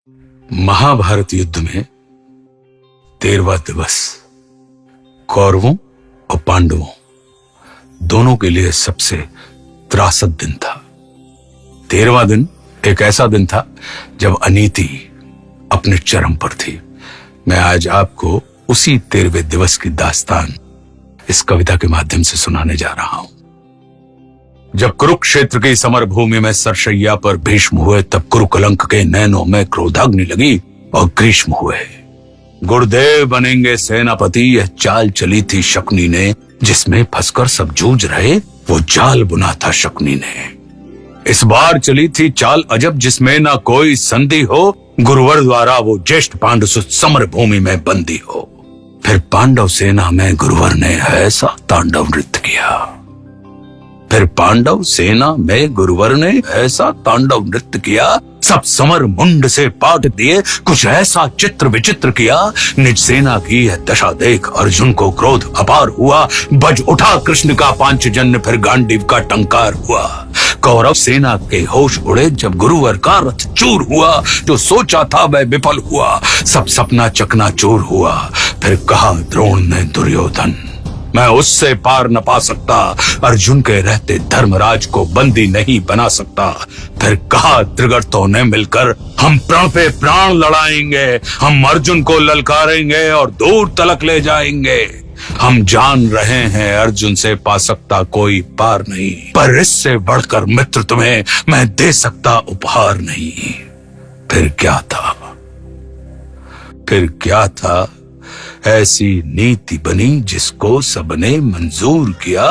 महाभारत युद्ध में 13वां दिवस कौरवों और पांडवों दोनों के लिए सबसे त्रासद दिन था। 13वां दिन एक ऐसा दिन था जब अनीति अपने चरम पर थी। मैं आज आपको उसी 13वें दिवस की दास्तान इस कविता के माध्यम से सुनाने जा रहा हूं। जब कुरुक्षेत्र की समर भूमि में सरशैया पर भीष्म हुए, तब कुरुकलंक के नैनों में क्रोधाग्नि लगी और ग्रीष्म हुए। गुरुदेव बनेंगे सेनापति, यह चाल चली थी शकुनी ने, जिसमें फंसकर सब जूझ रहे वो जाल बुना था शकुनी ने। इस बार चली थी चाल अजब, जिसमें ना कोई संधि हो, गुरुवर द्वारा वो ज्येष्ठ पांडु समर भूमि में बंदी हो। फिर पांडव सेना में गुरुवर ने ऐसा तांडव नृत्य किया। फिर पांडव सेना में गुरुवर ने ऐसा तांडव नृत्य किया, सब समर मुंड से पाट दिए, कुछ ऐसा चित्र विचित्र किया। निज सेना की यह दशा देख अर्जुन को क्रोध अपार हुआ। बज उठा कृष्ण का पांचजन्य, फिर गांडीव का टंकार हुआ। कौरव सेना के होश उड़े जब गुरुवर का रथ चूर हुआ। जो सोचा था वह विफल हुआ, सब सपना चकनाचूर हुआ। फिर कहा द्रोण ने दुर्योधन, मैं उससे पार न पा सकता, अर्जुन के रहते धर्मराज को बंदी नहीं बना सकता। फिर कहा त्रिगर्तों ने मिलकर, हम प्राण पे प्राण लड़ाएंगे, हम अर्जुन को ललकारेंगे और दूर तलक ले जाएंगे। हम जान रहे हैं अर्जुन से पा सकता कोई पार नहीं, पर इससे बढ़कर मित्र तुम्हें मैं दे सकता उपहार नहीं। फिर क्या था, फिर क्या था, ऐसी नीति बनी जिसको सबने मंजूर किया।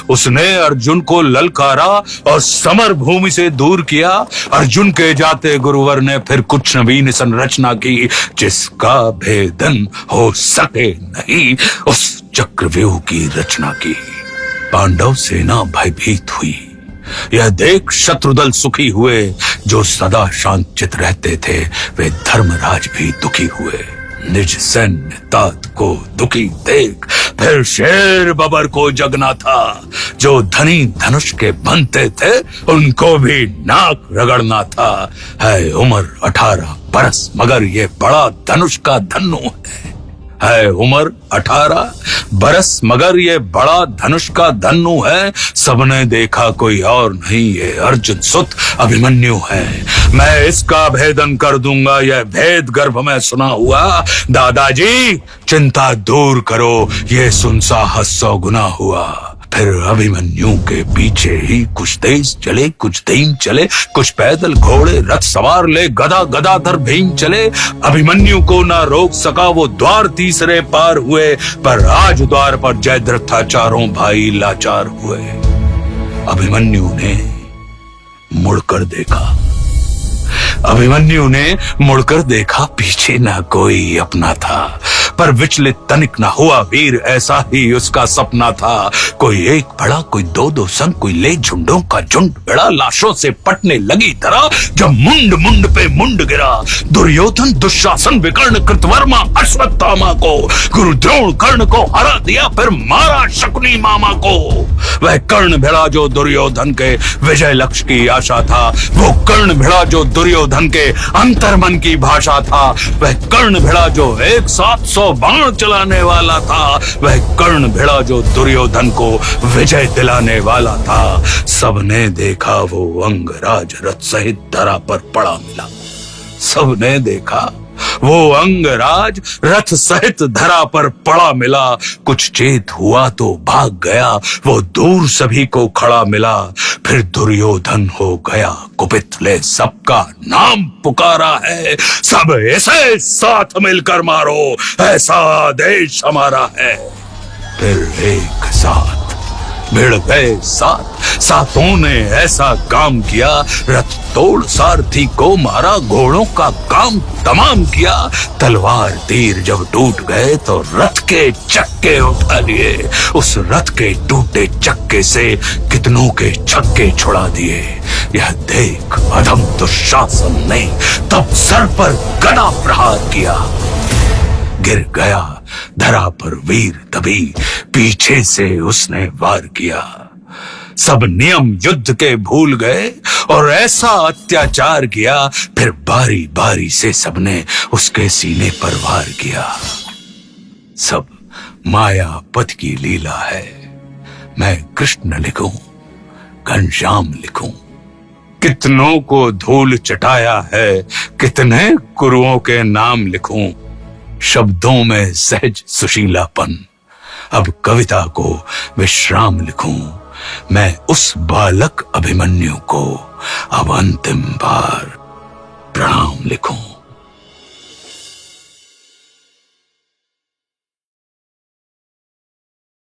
उसने अर्जुन को ललकारा और समर भूमि से दूर किया। अर्जुन के जाते गुरुवर ने फिर कुछ नवीन संरचना की, जिसका भेदन हो सके नहीं, उस चक्रव्यूह की रचना की। पांडव सेना भयभीत हुई, यह देख शत्रुदल सुखी हुए। जो सदा शांतचित रहते थे वे धर्मराज भी दुखी हुए। निज सैन्य तात को दुखी देख फिर शेर बबर को जगना था। जो धनी धनुष के बनते थे उनको भी नाक रगड़ना था। है उम्र 18 बरस मगर ये बड़ा धनुष का धन्नु है उम्र 18 बरस मगर ये बड़ा धनुष का धन्नु है। सबने देखा कोई और नहीं, ये अर्जुन सुत अभिमन्यु है। मैं इसका भेदन कर दूंगा, यह भेद गर्भ में सुना हुआ। दादाजी चिंता दूर करो, ये सुन साहस 100 गुना हुआ। फिर अभिमन्यु के पीछे ही कुछ तेज चले, कुछ धीम चले, कुछ पैदल घोड़े रथ सवार ले, गदा गदाधर भीम चले। अभिमन्यु को ना रोक सका वो द्वार तीसरे पार हुए, पर राज द्वार पर जयद्रथ था, चारों भाई लाचार हुए। अभिमन्यु ने मुड़कर देखा, अभिमन्यु ने मुड़कर देखा, पीछे ना कोई अपना था, पर विचलित तनिक न हुआ वीर, ऐसा ही उसका सपना था। कोई एक बड़ा, कोई दो संग, कोई ले झुंडों का झुंड बड़ा, लाशों से पटने लगी तरह। जब मुंड मुंड पे मुंड गिरा, दुर्योधन दुशासन विकर्ण कृतवर्मा अश्वत्थामा को, गुरु द्रोण कर्ण को हरा दिया, फिर मारा शकुनी मामा को। वह कर्ण भिड़ा जो दुर्योधन के विजय लक्ष्य की आशा था, वो कर्ण भिड़ा जो दुर्योधन के अंतर्मन की भाषा था। वह कर्ण भिड़ा जो 100 बाण चलाने वाला था, वह कर्ण भिड़ा जो दुर्योधन को विजय दिलाने वाला था। सबने देखा वो अंगराज रथ सहित धरा पर पड़ा मिला। सबने देखा वो अंगराज रथ सहित धरा पर पड़ा मिला। कुछ चेत हुआ तो भाग गया, वो दूर सभी को खड़ा मिला। फिर दुर्योधन हो गया कुपित, ले सबका नाम पुकारा है। सब ऐसे साथ मिलकर मारो, ऐसा आदेश हमारा है। फिर एक साथ भिड़ गए सातों ने ऐसा काम किया। रथ तोड़ सारथी को मारा, घोड़ों का काम तमाम किया। तलवार तीर जब टूट गए तो रथ के चक्के उठा लिए। उस रथ के टूटे चक्के से कितनों के छक्के छुड़ा दिए। यह देख अधम दुशासन ने तब सर पर गदा प्रहार किया। गिर गया धरा पर वीर, तभी पीछे से उसने वार किया। सब नियम युद्ध के भूल गए और ऐसा अत्याचार किया, फिर बारी बारी से सबने उसके सीने पर वार किया। सब माया पथ की लीला है। मैं कृष्ण लिखूं, घनश्याम लिखूं, कितनों को धूल चटाया है, कितने गुरुओं के नाम लिखूं। शब्दों में सहज सुशीलापन, अब कविता को विश्राम लिखूं। मैं उस बालक अभिमन्यु को अब अंतिम बार प्रणाम लिखूं।